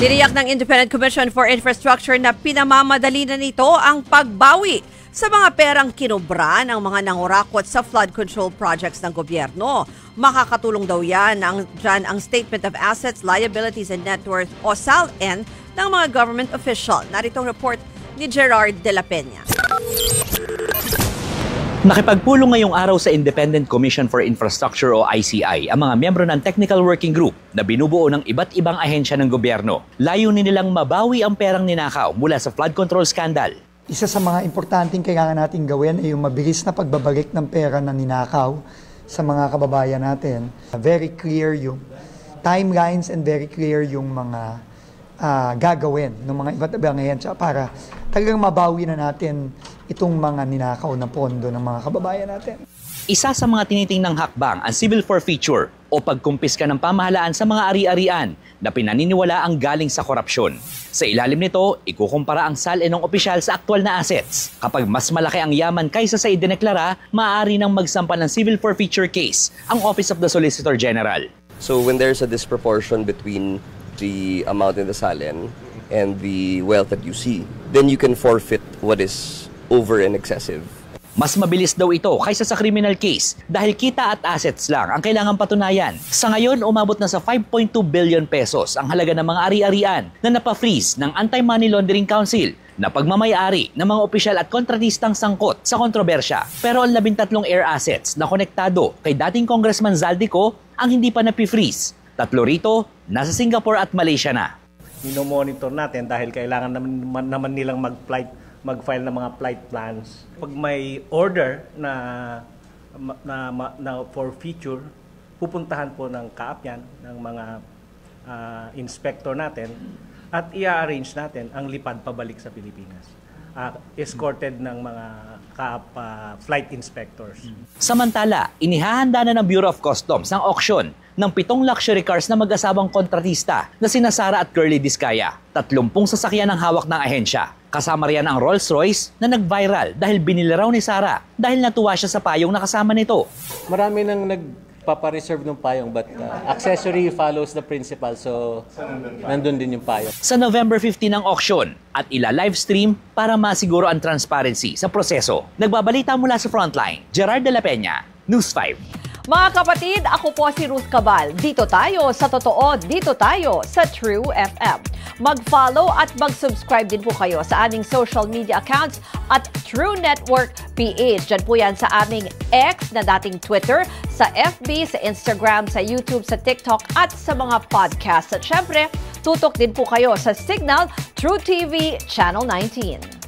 Tiniyak ng Independent Commission for Infrastructure na pinamamadali na nito ang pagbawi sa mga perang kinobra ng mga nangurakot sa flood control projects ng gobyerno. Makakatulong daw yan dyan ang Statement of Assets, Liabilities and Net Worth o SALN ng mga government official. Narito ang report ni Gerard de la Peña. Nakipagpulong ngayong araw sa Independent Commission for Infrastructure o ICI ang mga miyembro ng Technical Working Group na binubuo ng iba't ibang ahensya ng gobyerno. Layunin nilang mabawi ang perang ninakaw mula sa flood control scandal. Isa sa mga importanteng kailangan natin gawin ay yung mabilis na pagbabalik ng pera na ninakaw sa mga kababayan natin. Very clear yung timelines and very clear yung mga gagawin ng mga iba't ibang ahensya para talagang mabawi na natin itong mga ninakaw na pondo ng mga kababayan natin. Isa sa mga tinitingnang hakbang ang civil forfeiture o pagkumpiska ng pamahalaan sa mga ari-arian na pinaniniwala ang galing sa korupsyon. Sa ilalim nito, ikukumpara ang SALN ng opisyal sa aktual na assets. Kapag mas malaki ang yaman kaysa sa idineklara, maaari nang magsampa ng civil forfeiture case ang Office of the Solicitor General. So when there's a disproportion between the amount in the SALN and the wealth that you see, then you can forfeit what is over and excessive. Mas mabilis daw ito kaysa sa criminal case dahil kita at assets lang ang kailangang patunayan. Sa ngayon, umabot na sa 5.2 billion pesos ang halaga ng mga ari-arian na napafreeze ng Anti-Money Laundering Council na pagmamayari ng mga opisyal at kontratistang sangkot sa kontrobersya. Pero ang 13 air assets na konektado kay dating Congressman Zaldico ang hindi pa napi-freeze. 3 rito, nasa Singapore at Malaysia na. Minomonitor natin dahil kailangan naman nilang mag-file ng mga flight plans. Pag may order na for future, pupuntahan po ng kaap yan, ng mga inspector natin, at i-arrange natin ang lipad pabalik sa Pilipinas. Escorted ng mga kaap flight inspectors. Samantala, inihahanda na ng Bureau of Customs ang auction ng 7 luxury cars na mag-asawang kontratista na sina Sara at Curly Discaya. 30 sasakyan ang hawak ng ahensya. Kasama riyan ang Rolls-Royce na nag-viral dahil binili raw ni Sara dahil natuwa siya sa payong nakasama nito. Marami nang nagpapareserve ng payong but accessory follows the principal, so nandun din yung payong. Sa November 15 ang auction at ila-livestream para masiguro ang transparency sa proseso. Nagbabalita mula sa Frontline, Gerard de la Peña, News 5. Mga kapatid, ako po si Ruth Cabal. Dito tayo sa totoo, dito tayo sa True FM. Mag-follow at mag-subscribe din po kayo sa aming social media accounts at True Network PH. Diyan po yan sa aming X na dating Twitter, sa FB, sa Instagram, sa YouTube, sa TikTok at sa mga podcasts. At syempre, tutok din po kayo sa Signal True TV Channel 19.